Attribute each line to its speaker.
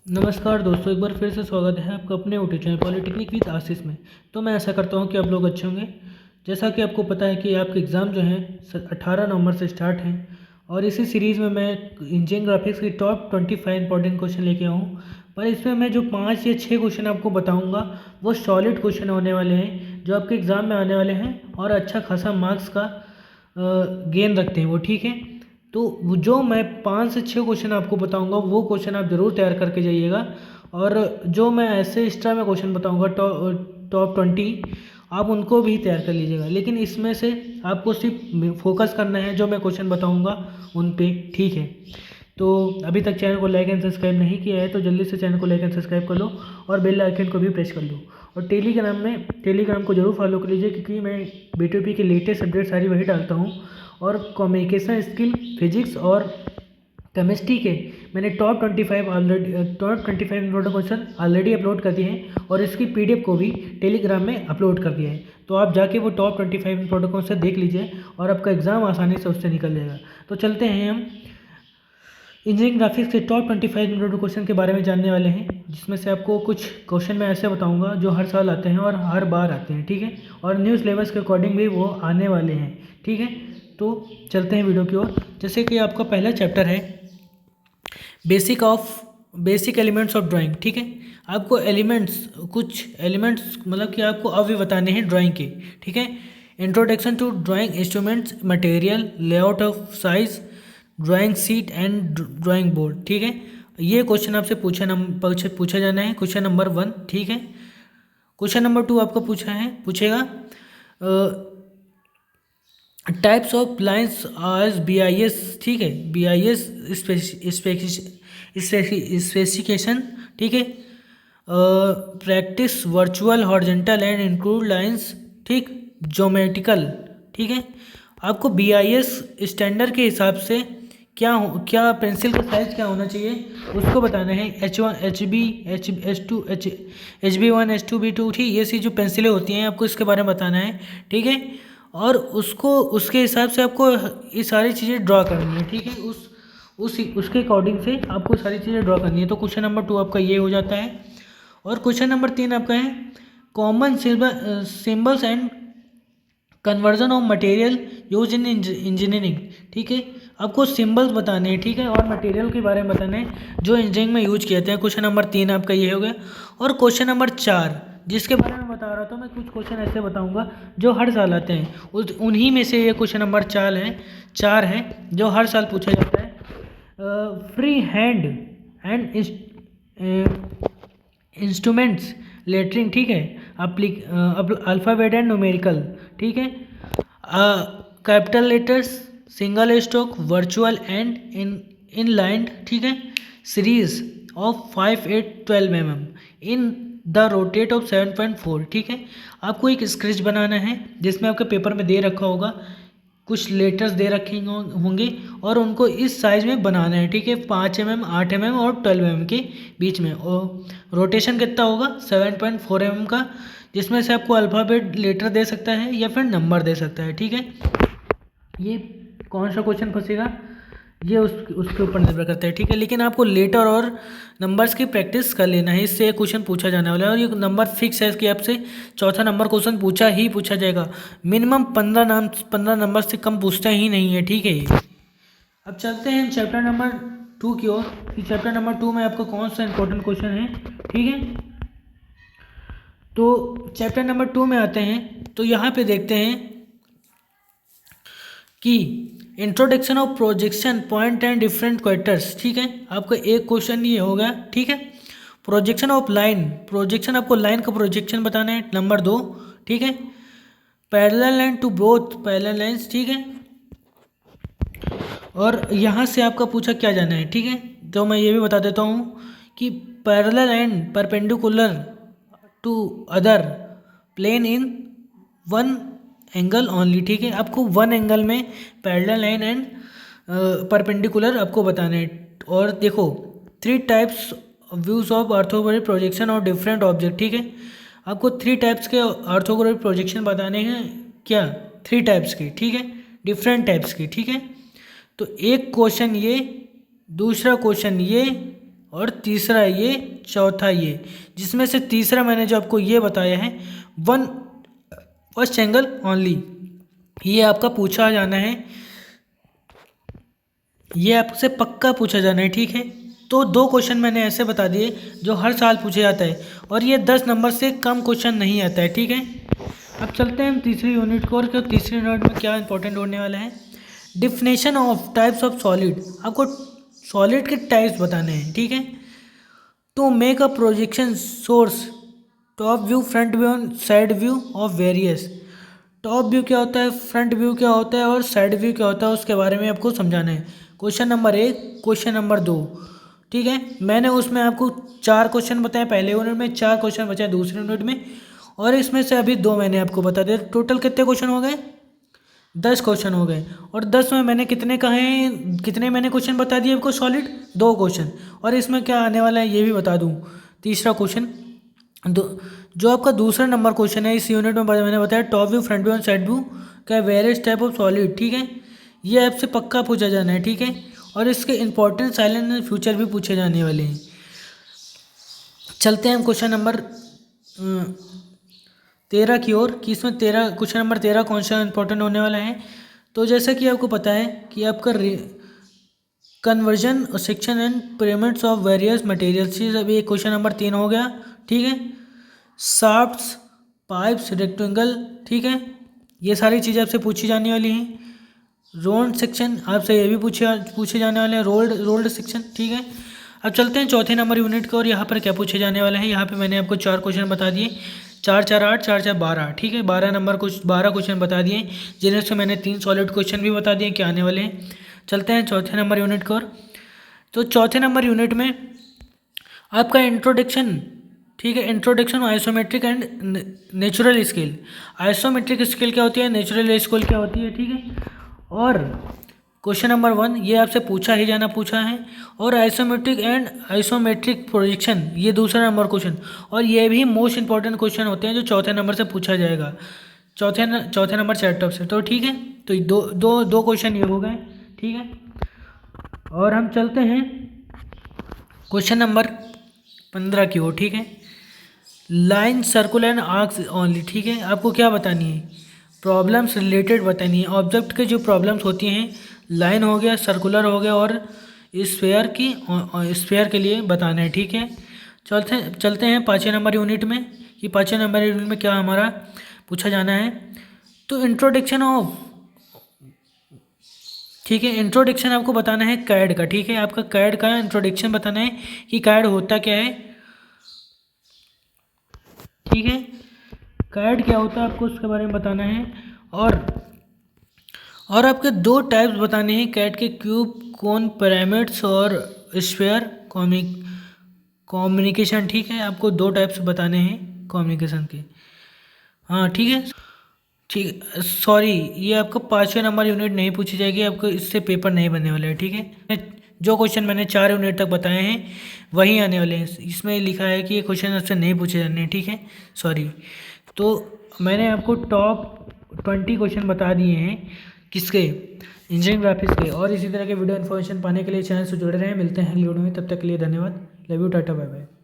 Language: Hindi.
Speaker 1: नमस्कार दोस्तों, एक बार फिर से स्वागत है आपका अपने यूट्यूब चैनल पॉलिटेक्निक विद आशीष में। तो मैं ऐसा करता हूं कि आप लोग अच्छे होंगे। जैसा कि आपको पता है कि आपके एग्ज़ाम जो हैं 18 नवंबर से स्टार्ट हैं, और इसी सीरीज़ में मैं इंजीनियरिंग ग्राफिक्स की टॉप 25 इंपॉर्टेंट क्वेश्चन लेके आया हूँ। पर इसमें मैं जो 5 या 6 क्वेश्चन आपको बताऊँगा वो सॉलिड क्वेश्चन होने वाले हैं, जो आपके एग्ज़ाम में आने वाले हैं और अच्छा खासा मार्क्स का गेन रखते हैं वो, ठीक है। तो जो मैं 5 से 6 क्वेश्चन आपको बताऊंगा वो क्वेश्चन आप ज़रूर तैयार करके जाइएगा। और जो मैं ऐसे एक्स्ट्रा में क्वेश्चन बताऊंगा टॉप 20, आप उनको भी तैयार कर लीजिएगा। लेकिन इसमें से आपको सिर्फ फोकस करना है जो मैं क्वेश्चन बताऊंगा उन पे, ठीक है। तो अभी तक चैनल को लाइक एंड सब्सक्राइब नहीं किया है तो जल्दी से चैनल को लाइक एंड सब्सक्राइब कर लो और बेल आइकन को भी प्रेस कर लो। और टेलीग्राम को जरूर फॉलो कर लीजिए, क्योंकि मैं बीटीपी की लेटेस्ट अपडेट सारी वही डालता हूँ। और कम्युनिकेशन स्किल, फिजिक्स और केमिस्ट्री के मैंने top 25 important question already upload कर दिए हैं, और इसकी पीडीएफ को भी टेलीग्राम में अपलोड कर दिया है। तो आप जाके वो टॉप 25 इंपॉर्टेंट क्वेश्चन देख लीजिए और आपका एग्ज़ाम आसानी से उससे निकल जाएगा। तो चलते हैं हम इंजीनियरिंग ग्राफिक्स के टॉप 25 इंपॉर्टेंट क्वेश्चन के बारे में जानने वाले हैं, जिसमें से आपको कुछ क्वेश्चन मैं ऐसे बताऊंगा जो हर साल आते हैं और हर बार आते हैं, ठीक है। और न्यूज़ लेवल्स के अकॉर्डिंग भी वो आने वाले हैं, ठीक है। तो चलते हैं वीडियो की ओर। जैसे कि आपका पहला चैप्टर है बेसिक एलिमेंट्स ऑफ ड्राइंग, ठीक है। आपको कुछ एलिमेंट्स मतलब कि आपको अभी बताने हैं ड्राइंग के, ठीक है। Introduction to drawing instruments, material, layout of size, drawing sheet and drawing board, ठीक है। ये क्वेश्चन आपसे पूछा जाना है, क्वेश्चन नंबर 1, ठीक है। क्वेश्चन नंबर 2 आपको पूछेगा टाइप्स ऑफ लाइन्स आज BIS, ठीक है। BIS स्पेसिफिकेशन, ठीक है। Practice virtual horizontal and include lines, ठीक। ज्योमेट्रिकल, ठीक है। आपको BIS स्टैंडर्ड के हिसाब से क्या पेंसिल का साइज क्या होना चाहिए उसको बताना है। H1 HB H2 HB1 H2 B2, ठीक। ये सी जो पेंसिलें होती हैं आपको इसके बारे में बताना है, ठीक है। और उसके हिसाब से आपको ये सारी चीज़ें ड्रॉ करनी है, ठीक है। उसके अकॉर्डिंग से आपको सारी चीज़ें ड्रॉ करनी है। तो क्वेश्चन नंबर 2 आपका ये हो जाता है। और क्वेश्चन नंबर 3 आपका है common symbols and conversion of material use in engineering, ठीक है। आपको सिंबल्स बताने हैं, ठीक है, और मटेरियल के बारे में बताना है जो इंजीनियरिंग में यूज किए जाते हैं। क्वेश्चन नंबर 3 आपका ये हो गया। और क्वेश्चन नंबर 4 जिसके बारे में बता रहा था मैं, कुछ क्वेश्चन ऐसे बताऊंगा जो हर साल आते हैं, उन्हीं में से ये क्वेश्चन नंबर 4 है जो हर साल पूछा जाता है। Free hand and instruments lettering, ठीक है। अल्फ़ाबेट एंड न्यूमेरिकल, ठीक है। Capital letters, single stroke, virtual and inclined, ठीक है। Series of 5, 8, 12 mm in the ratio of 7.4, ठीक है। आपको एक स्केच बनाना है जिसमें आपके पेपर में दे रखा होगा, कुछ लेटर्स दे रखे होंगे और उनको इस साइज में बनाना है, ठीक है। 5 mm, 8 mm और 12 mm के बीच में। और रोटेशन कितना होगा 7.4 mm का, जिसमें से आपको अल्फ़ाबेट लेटर दे सकता है या फिर नंबर दे सकता है, ठीक है। ये कौन सा क्वेश्चन फंसेगा ये उसके ऊपर निर्भर करता है, ठीक है। लेकिन आपको लेटर और नंबर्स की प्रैक्टिस कर लेना है, इससे क्वेश्चन पूछा जाने वाला है। और ये नंबर फिक्स है कि आपसे चौथा नंबर क्वेश्चन पूछा जाएगा। मिनिमम 15 नंबर से कम पूछता ही नहीं है, ठीक है ये। अब चलते हैं चैप्टर नंबर 2 की ओर कि चैप्टर नंबर 2 में आपका कौन सा इंपॉर्टेंट क्वेश्चन है, ठीक है। तो चैप्टर नंबर 2 में आते हैं तो यहाँ पे देखते हैं कि introduction of projection point and different quarters, ठीक है। आपका एक क्वेश्चन ये होगा, ठीक है। प्रोजेक्शन ऑफ लाइन, प्रोजेक्शन आपको लाइन का प्रोजेक्शन बताना है, नंबर 2, ठीक है। Parallel line to both parallel lines, ठीक है। और यहाँ से आपका पूछा क्या जाना है, ठीक है। तो मैं ये भी बता देता हूँ कि parallel and perpendicular to other plane in one angle only, ठीक है। आपको वन एंगल में पैरेलल लाइन एंड परपेंडिकुलर आपको बताना है। और देखो 3 types views of orthogonal projection और डिफरेंट ऑब्जेक्ट, ठीक है। आपको 3 टाइप्स के ऑर्थोगोनल प्रोजेक्शन बताने हैं, क्या 3 टाइप्स के, ठीक है, डिफरेंट टाइप्स के, ठीक है। तो एक क्वेश्चन ये, दूसरा क्वेश्चन ये, और तीसरा ये, चौथा ये, जिसमें से तीसरा मैंने जो आपको ये बताया है वन फर्स्ट एंगल ओनली, ये आपका पूछा जाना है, ये आपसे पक्का पूछा जाना है, ठीक है। तो 2 क्वेश्चन मैंने ऐसे बता दिए जो हर साल पूछे जाता है और ये 10 नंबर से कम क्वेश्चन नहीं आता है, ठीक है। अब चलते हैं हम तीसरी यूनिट को, और तीसरी यूनिट में क्या इंपॉर्टेंट होने वाला है, definition of types of solid. आपको सॉलिड के टाइप्स बताने हैं, ठीक है। To make a projection source, top view, front view and side view of various. Top view क्या होता है, फ्रंट व्यू क्या होता है और साइड व्यू क्या होता है, उसके बारे में आपको समझाना है। क्वेश्चन नंबर 1, क्वेश्चन नंबर 2, ठीक है। मैंने उसमें आपको 4 क्वेश्चन बताए पहले यूनिट में, 4 क्वेश्चन बचे दूसरे यूनिट में, और इसमें से अभी 2 मैंने आपको बता दिया। टोटल कितने क्वेश्चन हो गए, 10 क्वेश्चन हो गए। और 10 में मैंने कितने कहे हैं, कितने मैंने क्वेश्चन बता दिए आपको सॉलिड, 2 क्वेश्चन। और इसमें क्या आने वाला है ये भी बता दूँ। तीसरा क्वेश्चन, जो आपका दूसरा नंबर क्वेश्चन है इस यूनिट में, मैंने बताया top view, front view and side view का वेरियस टाइप ऑफ सॉलिड, ठीक है। ये आपसे पक्का पूछा जाना है, ठीक है। और इसके इंपॉर्टेंट साइलेंट एंड फ्यूचर भी पूछे जाने वाले हैं। चलते हैं हम क्वेश्चन नंबर 13 की ओर, कि इसमें क्वेश्चन नंबर 13 कौन सा इंपॉर्टेंट होने वाला है। तो जैसा कि आपको पता है कि आपका conversion section and pyramids of various materials, अभी क्वेश्चन नंबर 3 हो गया, ठीक है। शाफ्ट्स, पाइप्स, रेक्टेंगल, ठीक है, ये सारी चीज़ें आपसे पूछी जाने वाली हैं। रोल्ड सेक्शन आपसे ये भी पूछे जाने वाले हैं, रोल्ड सेक्शन, ठीक है। अब चलते हैं चौथे नंबर यूनिट को, और यहाँ पर क्या पूछे जाने वाला है। यहाँ पे मैंने आपको 4 क्वेश्चन बता दिए, 4 4 8, 4 4 12, ठीक है। 12 क्वेश्चन बता दिए, जिनमें से मैंने 3 सॉलिड क्वेश्चन भी बता दिए क्या आने वाले हैं। चलते हैं चौथे नंबर यूनिट को। तो चौथे नंबर यूनिट में आपका इंट्रोडक्शन, ठीक है, introduction isometric and natural scale. Isometric scale क्या होती है, नेचुरल स्केल क्या होती है, ठीक है। और क्वेश्चन नंबर 1 ये आपसे पूछा है। और आइसोमेट्रिक प्रोजेक्शन ये दूसरा नंबर क्वेश्चन, और ये भी मोस्ट इंपॉर्टेंट क्वेश्चन होते हैं जो चौथे नंबर से पूछा जाएगा, चौथे नंबर सेटअप से। तो ठीक है, तो दो क्वेश्चन ये हो गए, ठीक है। और हम चलते हैं क्वेश्चन नंबर 15 की ओर, ठीक है। Line, circular and arcs only, ठीक है। आपको क्या बतानी है, प्रॉब्लम्स रिलेटेड बतानी है। ऑब्जेक्ट के जो प्रॉब्लम्स होती हैं, लाइन हो गया, सर्कुलर हो गया, और स्फेयर के लिए बताना है, ठीक है। चलते हैं 5वें नंबर यूनिट में, कि 5वें नंबर यूनिट में क्या हमारा पूछा जाना है। तो इंट्रोडक्शन ऑफ, ठीक है, इंट्रोडक्शन आपको बताना है कैड का, ठीक है। आपका कैड का इंट्रोडक्शन बताना है कि कैड होता क्या है, ठीक है। कैड क्या होता है आपको उसके बारे में बताना है। और आपके 2 टाइप्स बताने हैं कैड के, क्यूब, कोन, पिरामिड्स और स्फीयर कम्युनिकेशन, ठीक है। आपको 2 टाइप्स बताने हैं कम्युनिकेशन के, हाँ, ठीक है। ठीक, सॉरी, ये आपको 5वें नंबर यूनिट नहीं पूछी जाएगी, आपको इससे पेपर नहीं बनने वाला है, ठीक है। जो क्वेश्चन मैंने 4 यूनिट तक बताए हैं वही आने वाले हैं। इसमें लिखा है कि ये क्वेश्चन आपसे नहीं पूछे जाने हैं, ठीक है, सॉरी। तो मैंने आपको टॉप 20 क्वेश्चन बता दिए हैं, किसके, इंजीनियरिंग ग्राफिक्स के। और इसी तरह के वीडियो इन्फॉर्मेशन पाने के लिए चैनल से जुड़े रहें। मिलते हैं अगली वीडियो में, तब तक के लिए धन्यवाद। Love you, tata, bye bye.